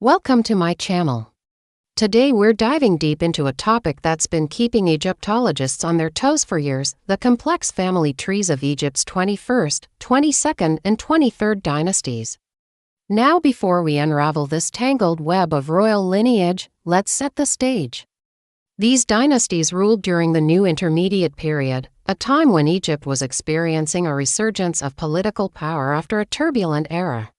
Welcome to my channel. Today we're diving deep into a topic that's been keeping Egyptologists on their toes for years: the complex family trees of Egypt's 21st, 22nd, and 23rd dynasties. Now, before we unravel this tangled web of royal lineage, let's set the stage. These dynasties ruled during the New Intermediate Period, a time when Egypt was experiencing a resurgence of political power after a turbulent era.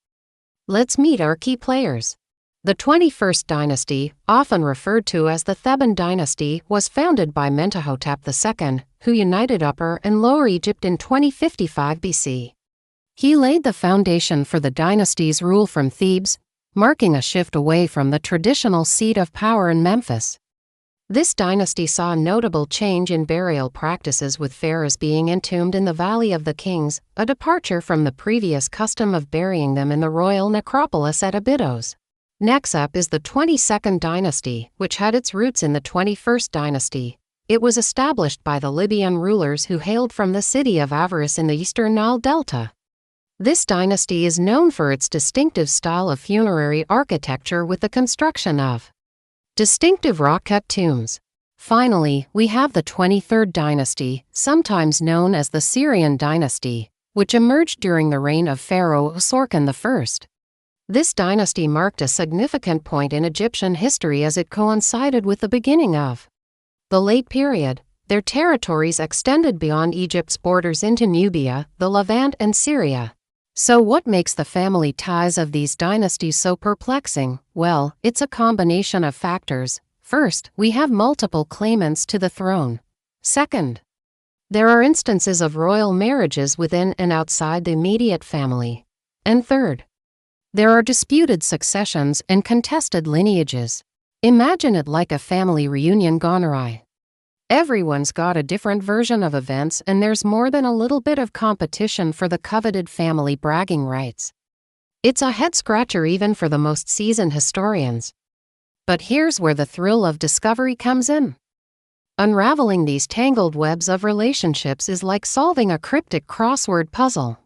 Let's meet our key players. The 21st dynasty, often referred to as the Theban dynasty, was founded by Mentuhotep II, who united Upper and Lower Egypt in 2055 BC. He laid the foundation for the dynasty's rule from Thebes, marking a shift away from the traditional seat of power in Memphis. This dynasty saw a notable change in burial practices, with pharaohs being entombed in the Valley of the Kings, a departure from the previous custom of burying them in the royal necropolis at Abydos. Next up is the 22nd dynasty, which had its roots in the 21st dynasty. It was established by the Libyan rulers who hailed from the city of Avaris in the eastern Nile Delta. This dynasty is known for its distinctive style of funerary architecture, with the construction of distinctive rock-cut tombs. Finally, we have the 23rd dynasty, sometimes known as the Syrian dynasty, which emerged during the reign of Pharaoh Usorkon I. This dynasty marked a significant point in Egyptian history as it coincided with the beginning of the Late Period. Their territories extended beyond Egypt's borders into Nubia, the Levant, and Syria. So what makes the family ties of these dynasties so perplexing? Well, it's a combination of factors. First, we have multiple claimants to the throne. Second, there are instances of royal marriages within and outside the immediate family. And third, there are disputed successions and contested lineages. Imagine it like a family reunion gone awry. Everyone's got a different version of events, and there's more than a little bit of competition for the coveted family bragging rights. It's a head-scratcher even for the most seasoned historians. But here's where the thrill of discovery comes in. Unraveling these tangled webs of relationships is like solving a cryptic crossword puzzle.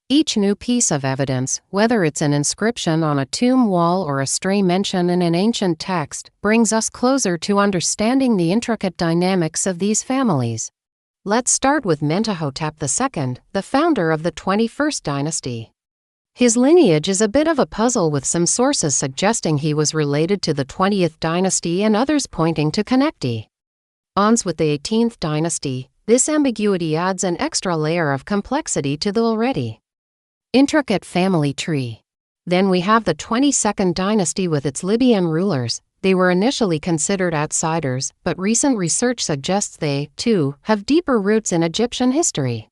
Each new piece of evidence, whether it's an inscription on a tomb wall or a stray mention in an ancient text, brings us closer to understanding the intricate dynamics of these families. Let's start with Mentuhotep II, the founder of the 21st dynasty. His lineage is a bit of a puzzle, with some sources suggesting he was related to the 20th dynasty and others pointing to connections with the 18th dynasty. This ambiguity adds an extra layer of complexity to the already intricate family tree. Then we have the 22nd dynasty with its Libyan rulers. They were initially considered outsiders, but recent research suggests they, too, have deeper roots in Egyptian history.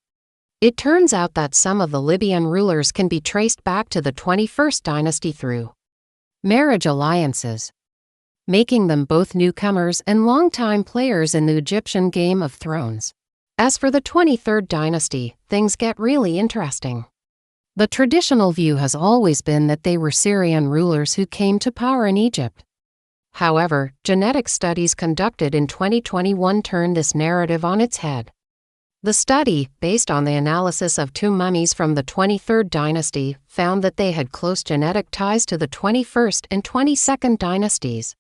It turns out that some of the Libyan rulers can be traced back to the 21st dynasty through marriage alliances, making them both newcomers and longtime players in the Egyptian Game of Thrones. As for the 23rd dynasty, things get really interesting. The traditional view has always been that they were Syrian rulers who came to power in Egypt. However, genetic studies conducted in 2021 turned this narrative on its head. The study, based on the analysis of two mummies from the 23rd dynasty, found that they had close genetic ties to the 21st and 22nd dynasties.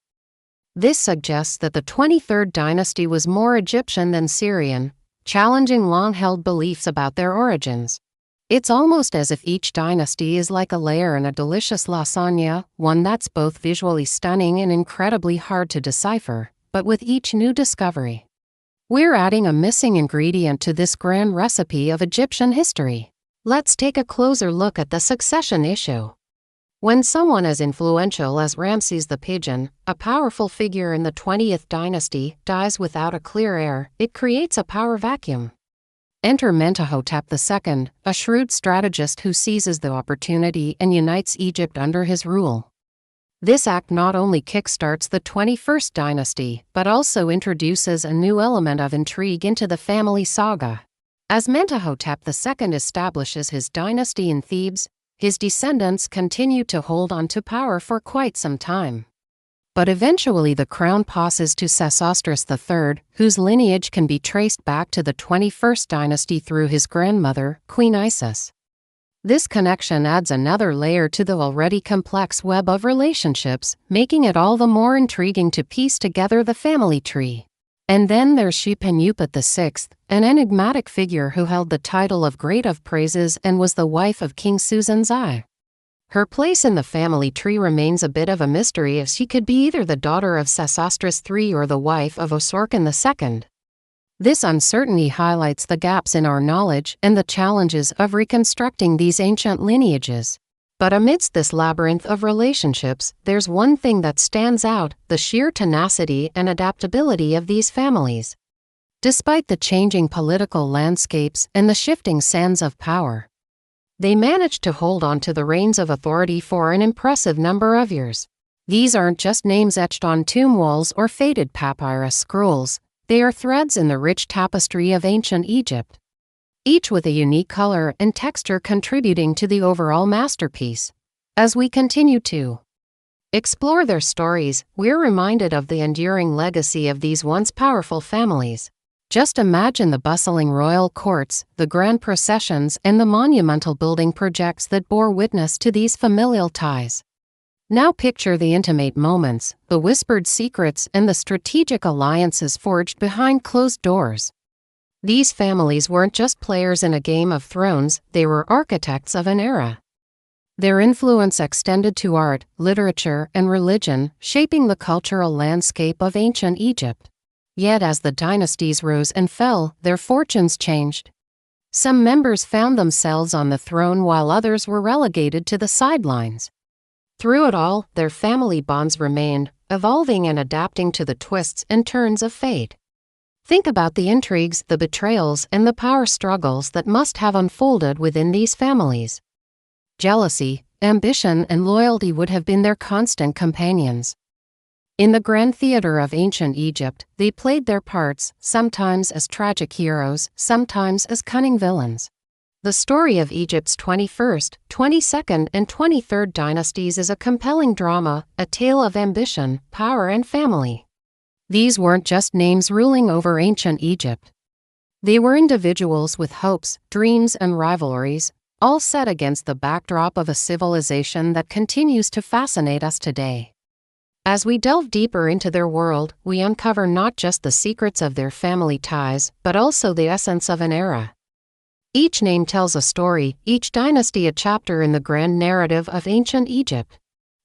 This suggests that the 23rd dynasty was more Egyptian than Syrian, challenging long-held beliefs about their origins. It's almost as if each dynasty is like a layer in a delicious lasagna, one that's both visually stunning and incredibly hard to decipher. But with each new discovery, we're adding a missing ingredient to this grand recipe of Egyptian history. Let's take a closer look at the succession issue. When someone as influential as Ramses the Pigeon, a powerful figure in the 20th dynasty, dies without a clear heir, it creates a power vacuum. Enter Mentuhotep II, a shrewd strategist who seizes the opportunity and unites Egypt under his rule. This act not only kickstarts the 21st dynasty, but also introduces a new element of intrigue into the family saga. As Mentuhotep II establishes his dynasty in Thebes, his descendants continue to hold on to power for quite some time. But eventually the crown passes to Sesostris III, whose lineage can be traced back to the 21st dynasty through his grandmother, Queen Isis. This connection adds another layer to the already complex web of relationships, making it all the more intriguing to piece together the family tree. And then there's Shipanyupat VI, an enigmatic figure who held the title of Great of Praises and was the wife of King Suzenzai. Her place in the family tree remains a bit of a mystery, as she could be either the daughter of Sesostris III or the wife of Osorkon II. This uncertainty highlights the gaps in our knowledge and the challenges of reconstructing these ancient lineages. But amidst this labyrinth of relationships, there's one thing that stands out: the sheer tenacity and adaptability of these families. Despite the changing political landscapes and the shifting sands of power, they managed to hold on to the reins of authority for an impressive number of years. These aren't just names etched on tomb walls or faded papyrus scrolls. They are threads in the rich tapestry of ancient Egypt, each with a unique color and texture contributing to the overall masterpiece. As we continue to explore their stories, we're reminded of the enduring legacy of these once powerful families. Just imagine the bustling royal courts, the grand processions, and the monumental building projects that bore witness to these familial ties. Now picture the intimate moments, the whispered secrets, and the strategic alliances forged behind closed doors. These families weren't just players in a game of thrones, they were architects of an era. Their influence extended to art, literature, and religion, shaping the cultural landscape of ancient Egypt. Yet as the dynasties rose and fell, their fortunes changed. Some members found themselves on the throne while others were relegated to the sidelines. Through it all, their family bonds remained, evolving and adapting to the twists and turns of fate. Think about the intrigues, the betrayals, and the power struggles that must have unfolded within these families. Jealousy, ambition, and loyalty would have been their constant companions. In the grand theater of ancient Egypt, they played their parts, sometimes as tragic heroes, sometimes as cunning villains. The story of Egypt's 21st, 22nd, and 23rd dynasties is a compelling drama, a tale of ambition, power, and family. These weren't just names ruling over ancient Egypt. They were individuals with hopes, dreams, and rivalries, all set against the backdrop of a civilization that continues to fascinate us today. As we delve deeper into their world, we uncover not just the secrets of their family ties, but also the essence of an era. Each name tells a story, each dynasty a chapter in the grand narrative of ancient Egypt.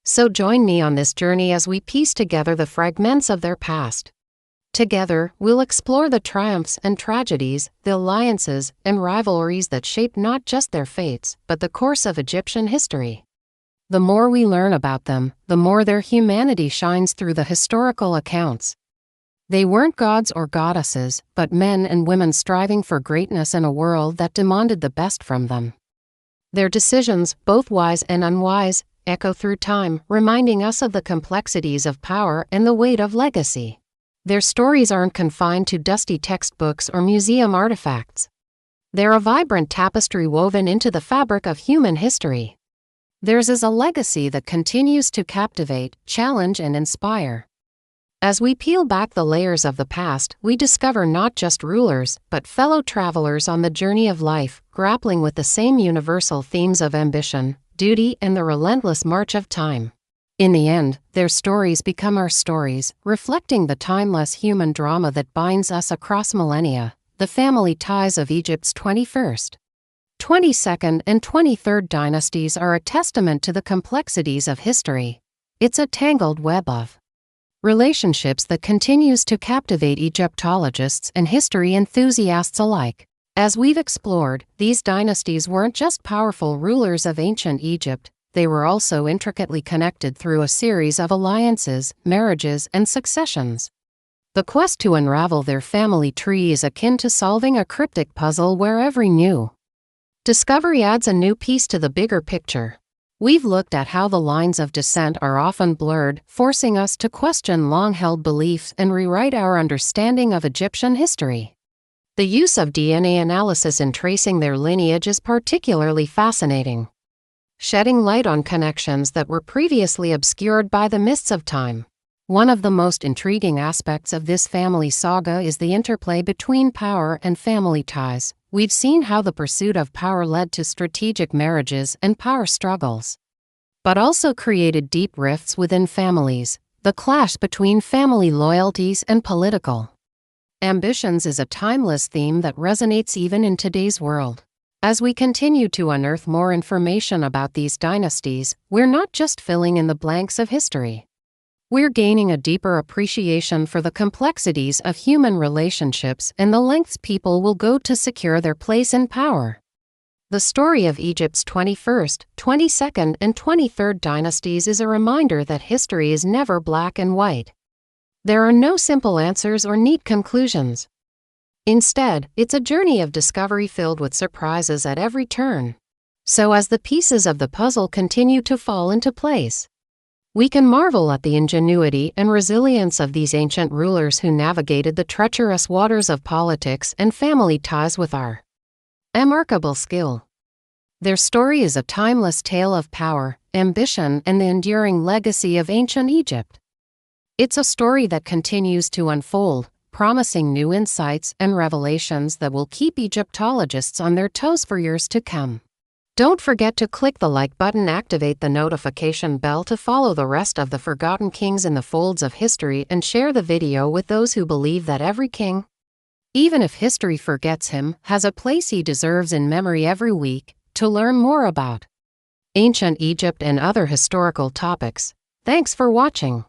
So join me on this journey as we piece together the fragments of their past. Together, we'll explore the triumphs and tragedies, the alliances and rivalries that shaped not just their fates, but the course of Egyptian history. The more we learn about them, the more their humanity shines through the historical accounts. They weren't gods or goddesses, but men and women striving for greatness in a world that demanded the best from them. Their decisions, both wise and unwise, echo through time, reminding us of the complexities of power and the weight of legacy. Their stories aren't confined to dusty textbooks or museum artifacts. They're a vibrant tapestry woven into the fabric of human history. Theirs is a legacy that continues to captivate, challenge, and inspire. As we peel back the layers of the past, we discover not just rulers, but fellow travelers on the journey of life, grappling with the same universal themes of ambition, duty, and the relentless march of time. In the end, their stories become our stories, reflecting the timeless human drama that binds us across millennia. The family ties of Egypt's 21st, 22nd, and 23rd dynasties are a testament to the complexities of history. It's a tangled web of relationships that continues to captivate Egyptologists and history enthusiasts alike. As we've explored, these dynasties weren't just powerful rulers of ancient Egypt, they were also intricately connected through a series of alliances, marriages, and successions. The quest to unravel their family tree is akin to solving a cryptic puzzle where every new discovery adds a new piece to the bigger picture. We've looked at how the lines of descent are often blurred, forcing us to question long-held beliefs and rewrite our understanding of Egyptian history. The use of DNA analysis in tracing their lineage is particularly fascinating, shedding light on connections that were previously obscured by the mists of time. One of the most intriguing aspects of this family saga is the interplay between power and family ties. We've seen how the pursuit of power led to strategic marriages and power struggles, but also created deep rifts within families. The clash between family loyalties and political ambitions is a timeless theme that resonates even in today's world. As we continue to unearth more information about these dynasties, we're not just filling in the blanks of history. We're gaining a deeper appreciation for the complexities of human relationships and the lengths people will go to secure their place in power. The story of Egypt's 21st, 22nd, and 23rd dynasties is a reminder that history is never black and white. There are no simple answers or neat conclusions. Instead, it's a journey of discovery filled with surprises at every turn. So as the pieces of the puzzle continue to fall into place, we can marvel at the ingenuity and resilience of these ancient rulers who navigated the treacherous waters of politics and family ties with remarkable skill. Their story is a timeless tale of power, ambition, and the enduring legacy of ancient Egypt. It's a story that continues to unfold, promising new insights and revelations that will keep Egyptologists on their toes for years to come. Don't forget to click the like button, activate the notification bell to follow the rest of the forgotten kings in the folds of history, and share the video with those who believe that every king, even if history forgets him, has a place he deserves in memory every week. To learn more about ancient Egypt and other historical topics, thanks for watching.